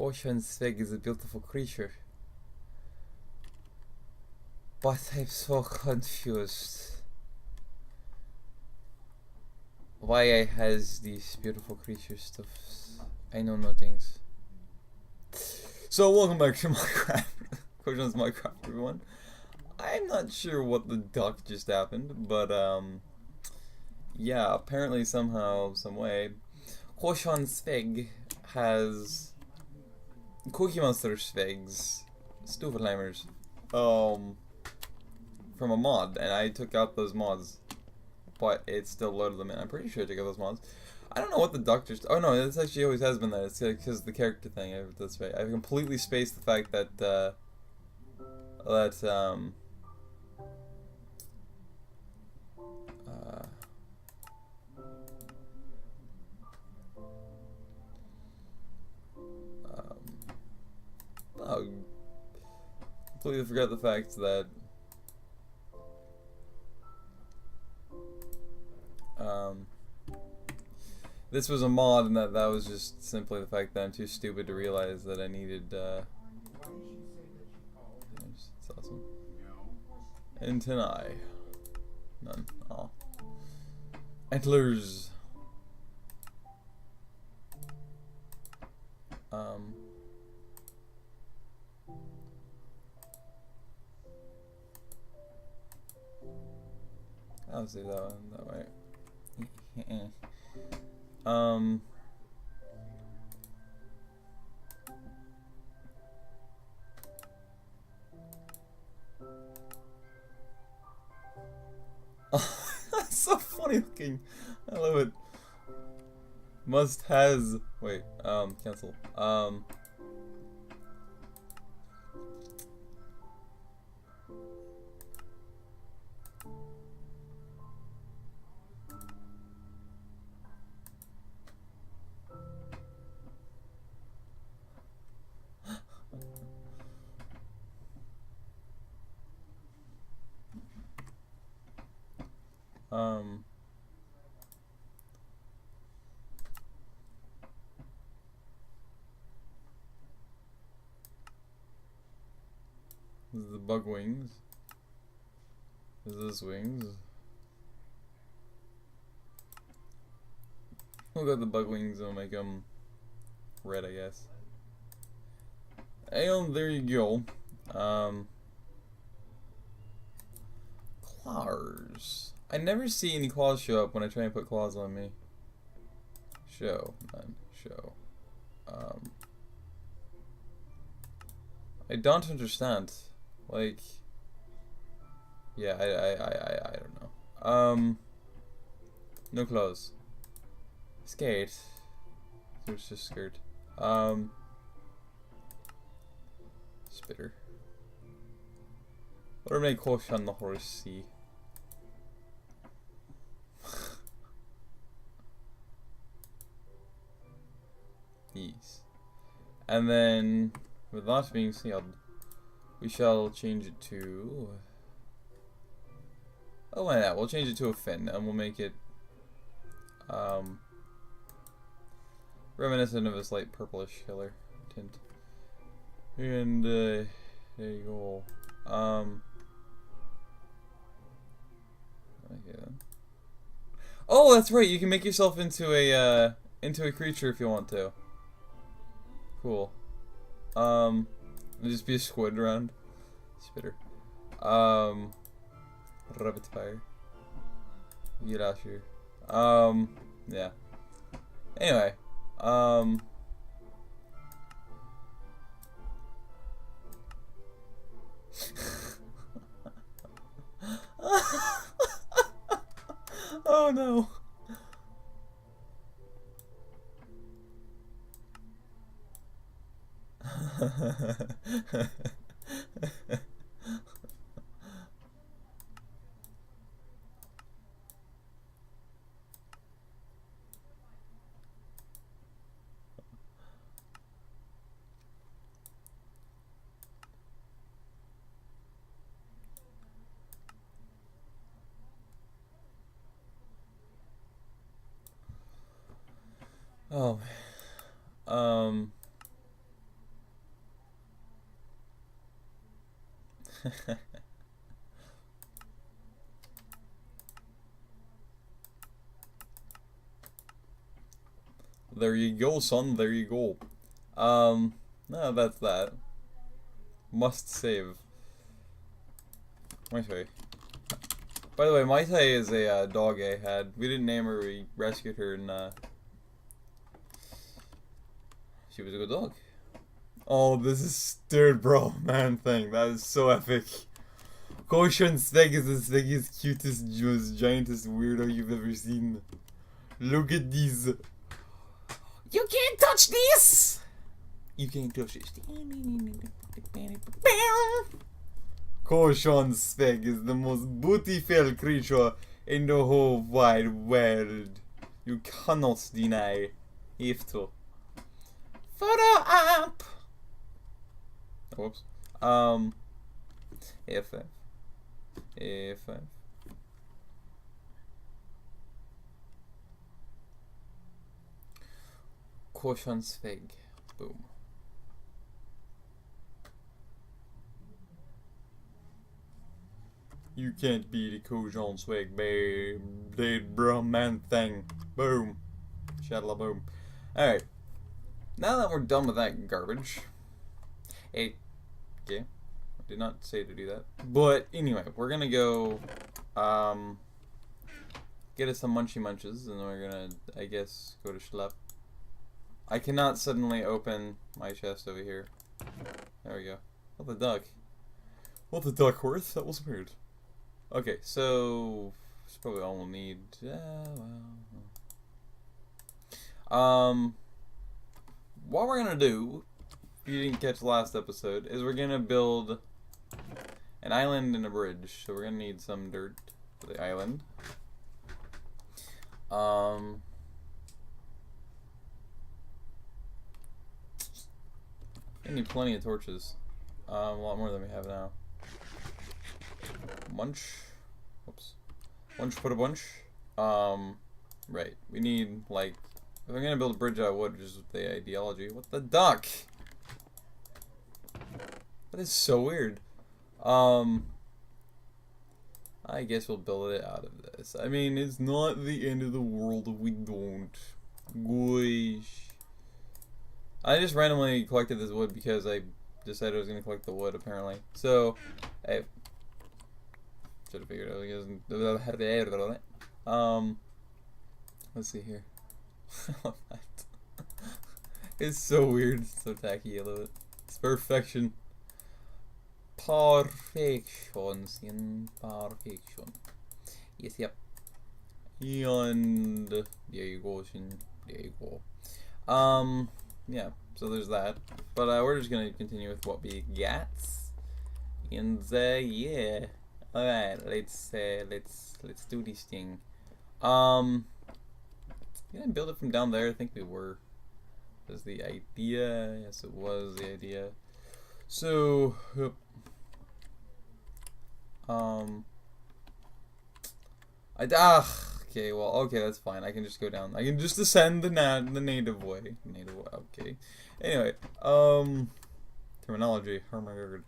Kojan's fig is a beautiful creature. But I'm so confused. Why I has these beautiful creature stuffs? I know no things. So welcome back to ModCraft. Kojan's ModCraft, everyone. I'm not sure what the duck just happened, but yeah, apparently somehow, some way, Kojan's fig has Cookie Monster's figs, Stufenheimers, from a mod, and I took out those mods, but it still loaded them in. I'm pretty sure I took out those mods. I don't know what the duck just. Oh no, it's actually always has been that. It's because the character thing. That's right. I've completely spaced the fact that oh, completely forgot the fact that this was a mod, and that was just simply the fact that I'm too stupid to realize that I needed that's awesome. And tonight, none. Oh, antlers. I'll do that one that way. That's so funny looking. I love it. Must has. Wait. Cancel. This is the bug wings. Is this wings? We'll go with the bug wings and we'll make them red, I guess. And there you go. Claws. I never see any claws show up when I try and put claws on me. Show, none, show. I don't understand. Like, yeah, I don't know. No clothes. Skate. There's just skirt. Spitter. What do I make Kojan the horse see? These. And then, with that being said, we shall change it to... Oh, why not? We'll change it to a fin, and we'll make it reminiscent of a slight purplish color tint. And there you go. Okay then. Oh, that's right. You can make yourself into a creature if you want to. Cool. It'll just be a squid around. Spitter. Rabbit fire. Get out here. Yeah. Anyway. Oh no. Oh. There you go, son. There you go. No, that's that. Must save. Mai Tai. By the way, Mai Tai is a dog I had. We didn't name her. We rescued her, and she was a good dog. Oh, this is third bro man thing. That is so epic. Kojan Sveg is the Sveggiest, cutest, most giantest weirdo you've ever seen. Look at these. You can't touch this! You can't touch this. Kojan Sveg is the most beautiful creature in the whole wide world. You cannot deny. If to. Photo up! Whoops. F5. F5. Kojan Sveg. Boom. You can't be the Kojan Sveg, babe. Dead bro man thing. Boom. Shadla boom. Alright. Now that we're done with that garbage. Hey. Okay. I did not say to do that. But anyway, we're gonna go get us some munchy munches, and then we're gonna, I guess, go to Schlepp. I cannot suddenly open my chest over here. There we go. What the duck? What the duck worth? That was weird. Okay, so that's probably all we'll need. What we're gonna do, if you didn't catch the last episode, is we're gonna build an island and a bridge. So we're gonna need some dirt for the island. I need plenty of torches. A lot more than we have now. Munch. Oops. Munch put a bunch. Right. We need, like, if I'm gonna build a bridge out of wood, which is the ideology. What the duck? That is so weird. I guess we'll build it out of this. I mean, it's not the end of the world if we don't. Gosh. I just randomly collected this wood because I decided I was gonna collect the wood, apparently. So, I should have figured it out. Let's see here. I love that. It's so weird. It's so tacky. I love it. It's perfection. Perfection. Perfection. Yes, yep. And there you go, Shin. There you go. Yeah, so there's that. But we're just gonna continue with what we got. And yeah. Alright, let's do this thing. Gonna build it from down there. I think we were. Was the idea? Yes, it was the idea. So, okay, well, okay, that's fine. I can just go down. I can just descend the native way. Native way. Okay. Anyway, terminology. Oh my god.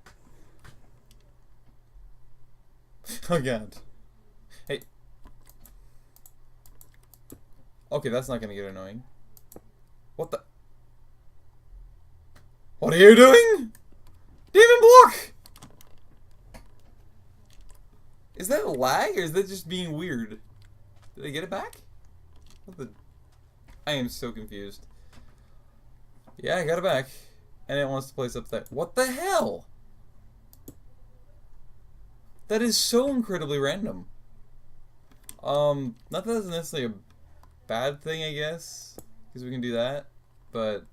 Oh god. Hey. Okay, that's not gonna get annoying. What the? What are you doing? Demon block! Is that a lag or is that just being weird? Did I get it back? What the? I am so confused. Yeah, I got it back. And it wants to place up there. What the hell? That is so incredibly random. Not that that's necessarily a bad thing, I guess. Because we can do that. But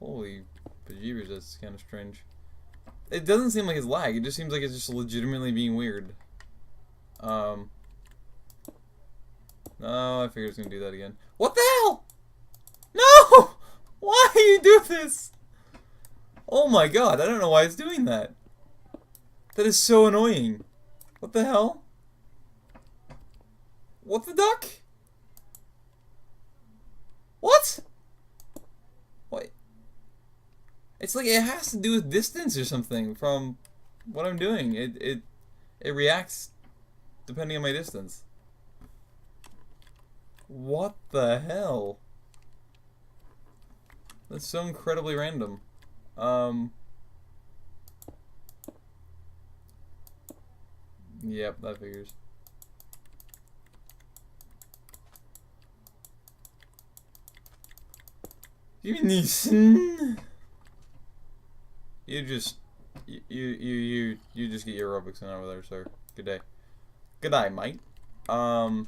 holy bejeebers, that's kind of strange. It doesn't seem like it's lag, it just seems like it's just legitimately being weird. No, I figured it's gonna do that again. What the hell? No! Why do you do this? Oh my god, I don't know why it's doing that. That is so annoying. What the hell? What the duck? What? Wait. It's like it has to do with distance or something from what I'm doing. It reacts depending on my distance. What the hell? That's so incredibly random. Yep, that figures. You just you just get your aerobics in over there, sir. Good day. Good day, mate. I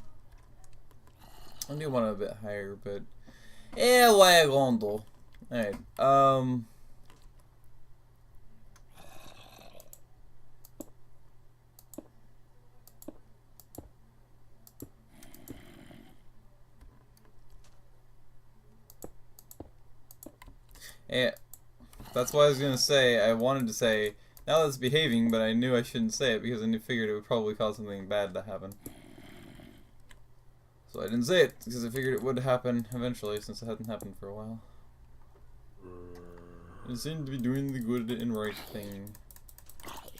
do want it a bit higher, but Alright. Yeah, that's what I was gonna say. I wanted to say, now that it's behaving, but I knew I shouldn't say it because I figured it would probably cause something bad to happen. So I didn't say it, because I figured it would happen eventually, since it hadn't happened for a while. It seemed to be doing the good and right thing.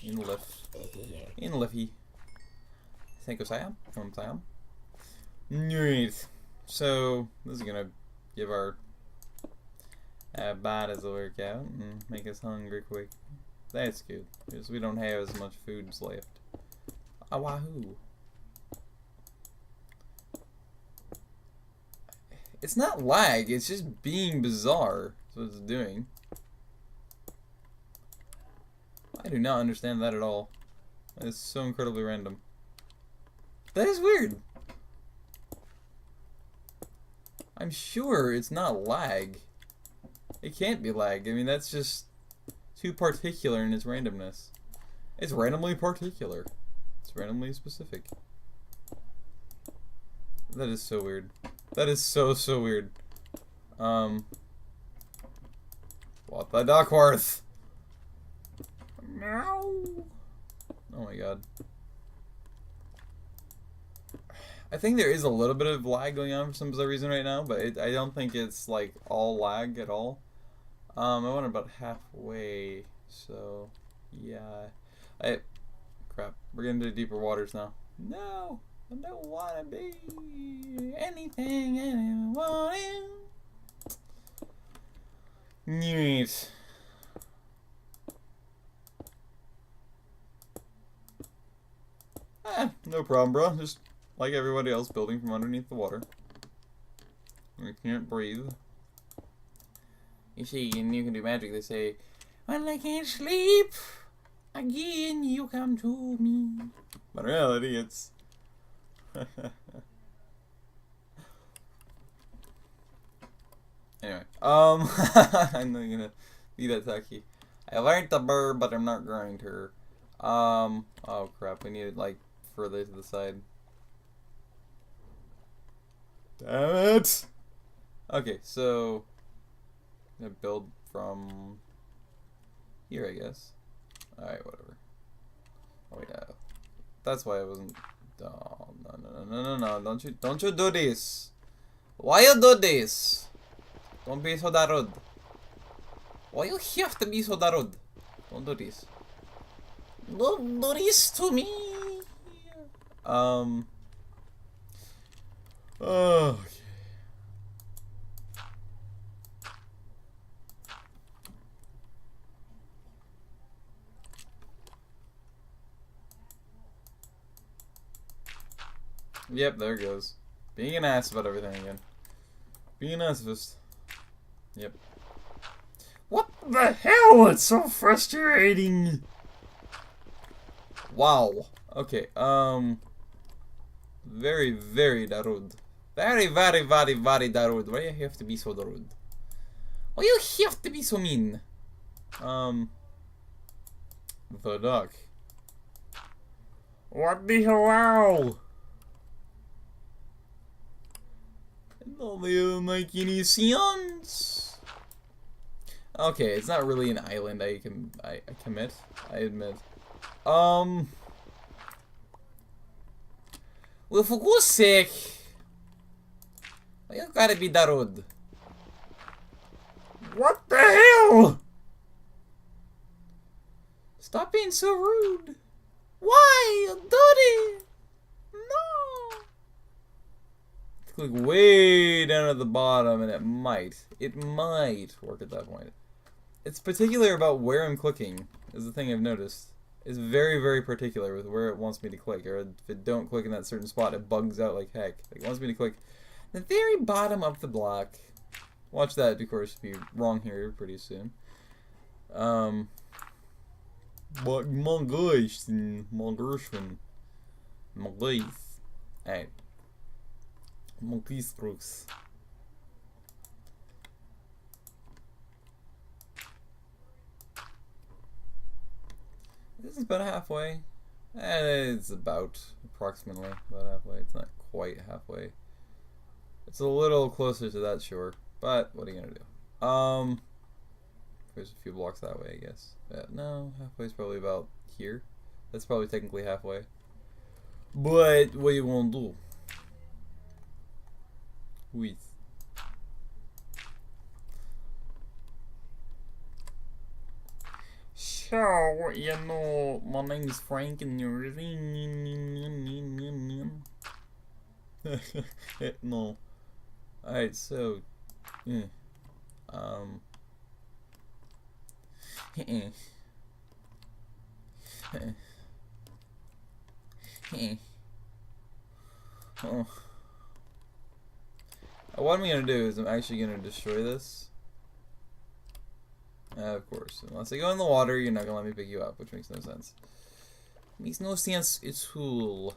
In Liffy. Thank you, Sam. From Sam. Right. So, this is gonna give our bodies a workout and make us hungry quick. That's good, because we don't have as much foods left. Ah, wahoo. It's not lag, it's just being bizarre. That's what it's doing. I do not understand that at all. It's so incredibly random. That is weird. I'm sure it's not lag. It can't be lag. I mean, that's just too particular in its randomness. It's randomly particular. It's randomly specific. That is so weird. That is so weird. What the Duckworth? No. Oh my god. I think there is a little bit of lag going on for some bizarre reason right now, but I don't think it's like all lag at all. I went about halfway, so yeah. Crap. We're getting into deeper waters now. No, I don't want to be anything anyone else. Neat. No problem, bro. Just like everybody else, building from underneath the water. We can't breathe. You see, and you can do magic. They say, when I can't sleep, again you come to me. But in reality, it's... Anyway, I'm not gonna be that tacky. I learned the bird, but I'm not going to. Oh crap, we need it like further to the side. Damn it! Okay, so I'm gonna build from here, I guess. Alright, whatever. Oh yeah, that's why I wasn't. Oh, no! Don't you do this? Why you do this? Don't be so rude. Why you have to be so rude? Don't do this. Don't do this to me. Okay. Yep, there it goes. Being an ass about everything again. Being an assist. Yep. What the hell? It's so frustrating. Wow. Okay, very rude. Very rude. Why you have to be so rude? Why you have to be so mean? The duck. What the hell? It don't even make any sense. Okay, it's not really an island. I commit. I admit. Well, for God's sake, why you gotta be that rude? What the hell? Stop being so rude. Why? Dirty. No. Click way down at the bottom and it might work at that point. It's particular about where I'm clicking, is the thing I've noticed. It's very, very particular with where it wants me to click, or if it don't click in that certain spot, it bugs out like heck. Like, it wants me to click the very bottom of the block. Watch that, of course, be wrong here pretty soon. But my gosh, my Gershwin. My guys. Alright. Monkey strokes. This is about halfway. It's about approximately about halfway. It's not quite halfway. It's a little closer to that shore, but what are you gonna do? There's a few blocks that way, I guess. No, halfway is probably about here. That's probably technically halfway. But what you gonna do? With so, you know, my name is Frank and you're no. Alright, so yeah. Oh. What I'm gonna do is I'm actually gonna destroy this. Of course, unless I go in the water, you're not gonna let me pick you up, which makes no sense. Makes no sense at all.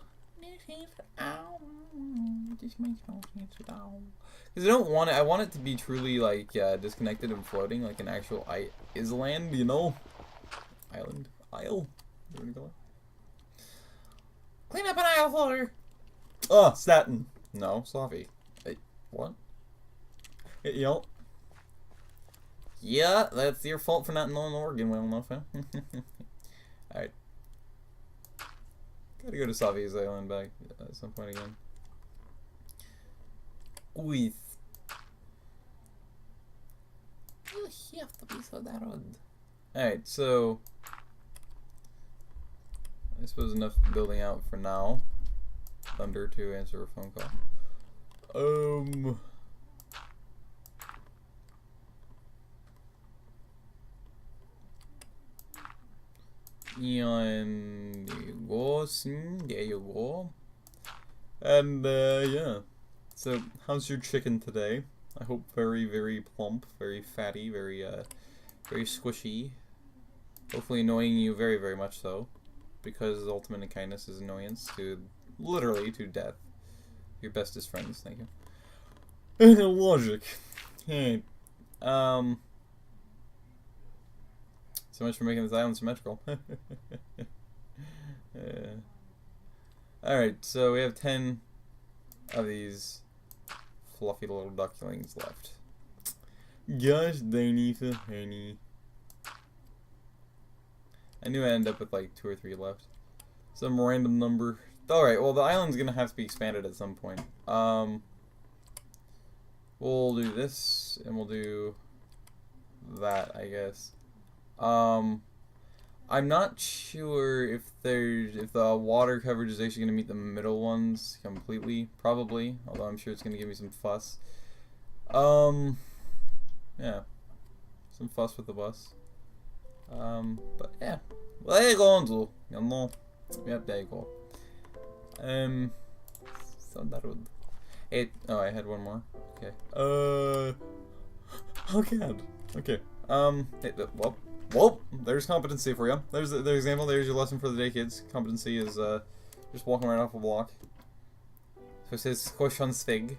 Because I don't want it. I want it to be truly like disconnected and floating, like an actual island, you know? Island, isle. What do you call it? Clean up an aisle floater. Oh, statin. No, Sloppy. What? Yo. Yeah, that's your fault for not knowing the organ well enough, huh? Alright. Gotta go to Savi's Island back at some point again. With. You have to be so dark. Alright, so. I suppose enough building out for now. Thunder to answer a phone call. And there you go, there you go. And yeah. So how's your chicken today? I hope very, very plump, very fatty, very very squishy. Hopefully annoying you very, very much so. Because ultimate kindness is annoyance to literally to death. Your bestest friends, thank you. Logic. Hey. So much for making this island symmetrical. Alright, so we have 10 of these fluffy little ducklings left. Gosh, Danny for honey. I knew I'd end up with like 2 or 3 left. Some random number. Alright, well the island's gonna have to be expanded at some point. We'll do this, and we'll do that, I guess. I'm not sure if the water coverage is actually going to meet the middle ones completely. Probably, although I'm sure it's going to give me some fuss. Yeah, some fuss with the bus. But yeah, well, there you go, Anzo. You know, yep, there you go. So that would. Oh, I had one more. Okay. Oh god. Okay. Well, there's competency for you. There's the example. There's your lesson for the day, kids. Competency is just walking right off a block. So it says Kojan Svig.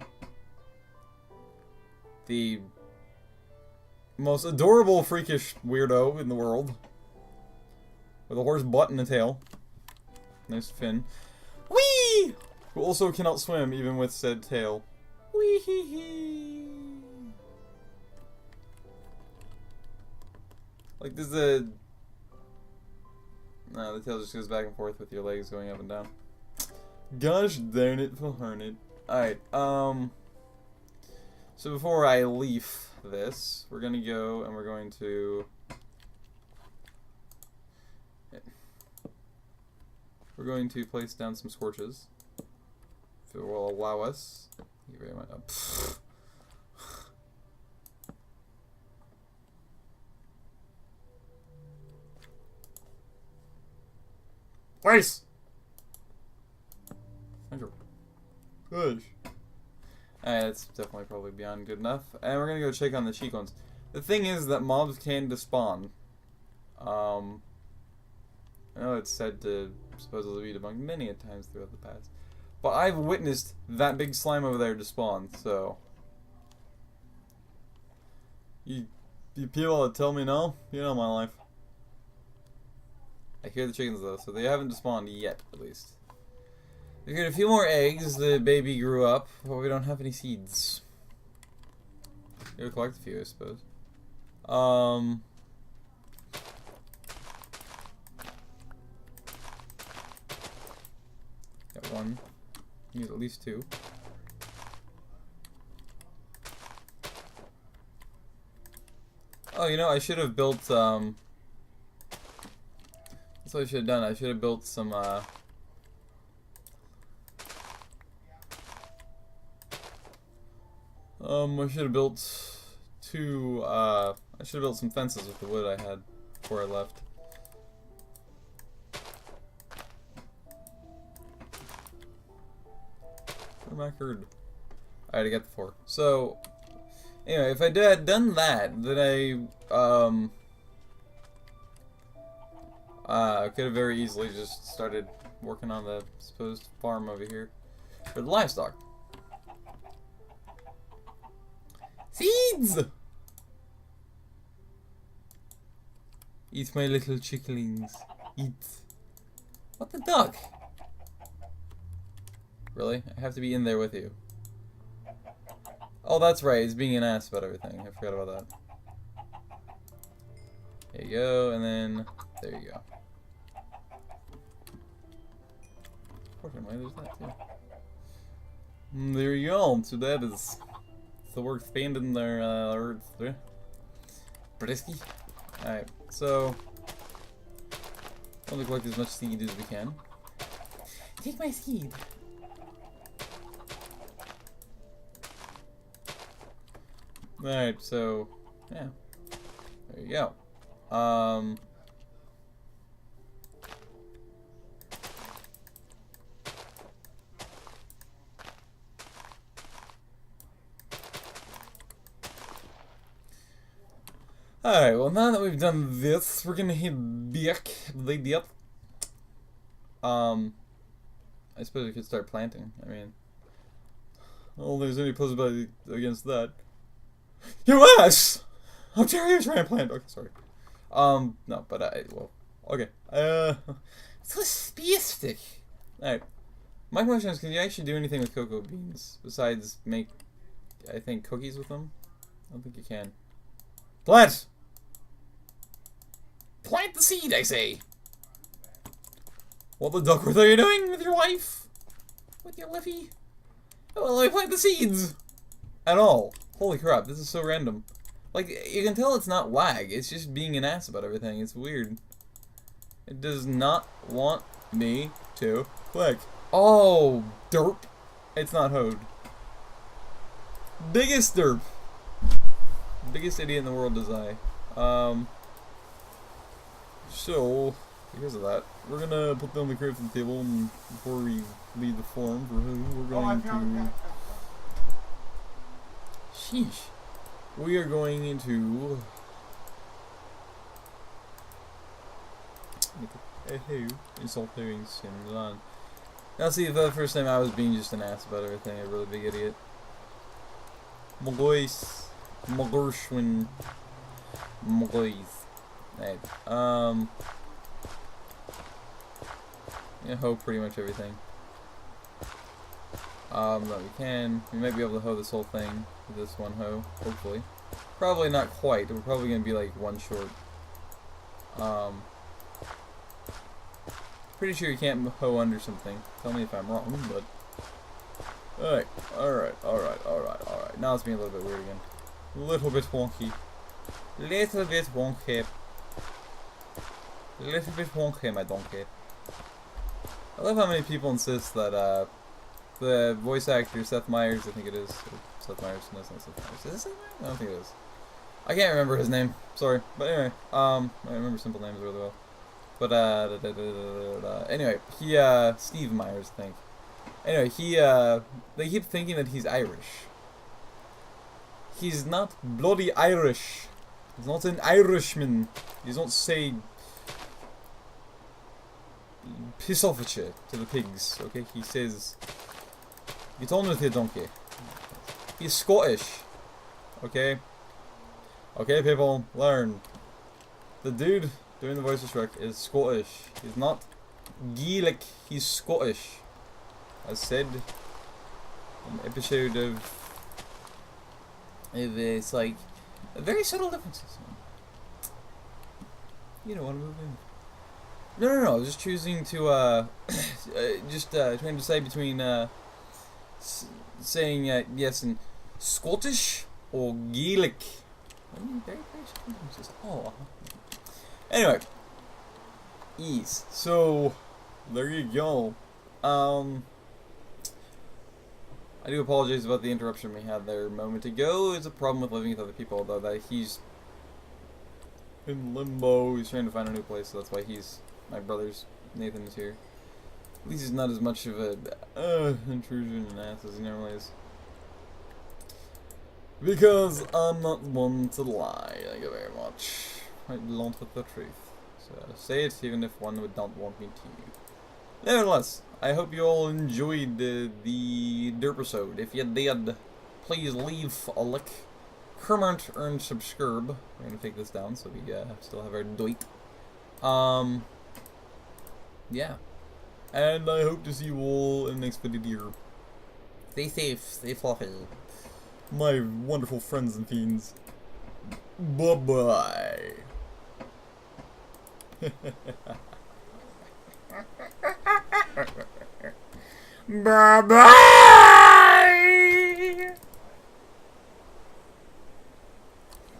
The most adorable, freakish weirdo in the world. With a horse butt and a tail. Nice fin. Whee! Who also cannot swim, even with said tail. Wee hee hee. Like, there's a... No, the tail just goes back and forth with your legs going up and down. Gosh darn it for Harnett. Alright, so before I leave this, we're gonna go and we're going to... we're going to place down some scorches. If it will allow us. Thank you very much. Oh, Place! Gosh. Alright, that's definitely probably beyond good enough. And we're gonna go check on the cheek ones. The thing is that mobs can despawn. I know it's said to supposedly be debunked many a times throughout the past. But I've witnessed that big slime over there despawn, so... You people that tell me no, you know my life. I hear the chickens though, so they haven't despawned yet, at least. We got a few more eggs, the baby grew up, but we don't have any seeds. We'll collect a few, I suppose. Got one. Need at least two. Oh, you know, I should have built, that's what I should have done. I should have built some, I should have built two, I should have built some fences with the wood I had before I left. Where am I heard? Alright, I got the 4. So, anyway, if I had done that, then I could have very easily just started working on the supposed farm over here for the livestock. Seeds! Eat my little chicklings. Eat. What the duck? Really? I have to be in there with you. Oh, that's right. It's being an ass about everything. I forgot about that. There you go, and then there you go. Fortunately, there's that too. There you go. So that is the work expanding their Brisky. Alright, so we'll collect as much seed as we can. Take my seed. Alright, so yeah. There you go. Alright, well now that we've done this, we're gonna hit back the up. I suppose we could start planting. I mean, I don't think there's any possibility against that. You ass! How dare you try and plant? Okay, sorry. No, but well, okay. So specific. Alright. My question is, can you actually do anything with cocoa beans besides make, I think, cookies with them? I don't think you can. Plant! Plant the seed, I say! What the Duckworth are you doing with your wife? With your Liffy? Oh, well, I plant the seeds! At all. Holy crap, this is so random. Like, you can tell it's not lag, it's just being an ass about everything. It's weird. It does not want me to click. Oh, derp. It's not hoed. Biggest derp. Biggest idiot in the world is I. So, because of that, we're gonna put down the crafting table, and before we leave the forum for who we're going to... Sheesh. We are going into... Insult hearing Sims on. Now see, for the first time I was being just an ass about everything, a really big idiot. Mogois. Mogorshwin. Mogois. Right. Yeah, hoe pretty much everything. No, we can. We might be able to hoe this whole thing with this one hoe, hopefully. Probably not quite. We're probably gonna be like one short. Pretty sure you can't hoe under something. Tell me if I'm wrong, but... Alright. Now it's being a little bit weird again. Little bit wonky. Little bit wonky, my donkey. I love how many people insist that the voice actor Seth Meyers, I think it is, Seth Meyers, no, it's not Seth Meyers. Is it Seth Meyers? I don't think it is. I can't remember his name. Sorry, but anyway, I remember simple names really well. But anyway, he Steve Myers, I think. Anyway, they keep thinking that he's Irish. He's not bloody Irish. He's not an Irishman. He don't say piss off at you to the pigs, okay? He says, get on with your donkey. He's Scottish, okay? Okay, people, learn. The dude doing the voice of Shrek is Scottish. He's not Gaelic, he's Scottish. As said in an episode of it's like very subtle differences. You know what I'm moving. No. I was just choosing to trying to decide between saying yes in Scottish or Gaelic. Very subtle differences. Oh. Anyway, ease. So there you go. I do apologize about the interruption we had there a moment ago. It's a problem with living with other people, though, that he's in limbo. He's trying to find a new place, so that's why my brother's, Nathan, is here. At least he's not as much of a intrusion and ass as he normally is. Because I'm not one to lie. Thank you very much. I blunt with the truth. So say it even if one would not want me to. Nevertheless, I hope you all enjoyed the derpisode. If you did, please leave a like, comment, and subscribe. We're gonna take this down so we still have our doit. Yeah. And I hope to see you all in the next video. Stay safe, stay fluffy. My wonderful friends and fiends. Bye-bye. Bye-bye!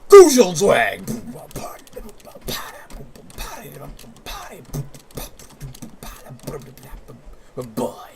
Kojan swag! Bye.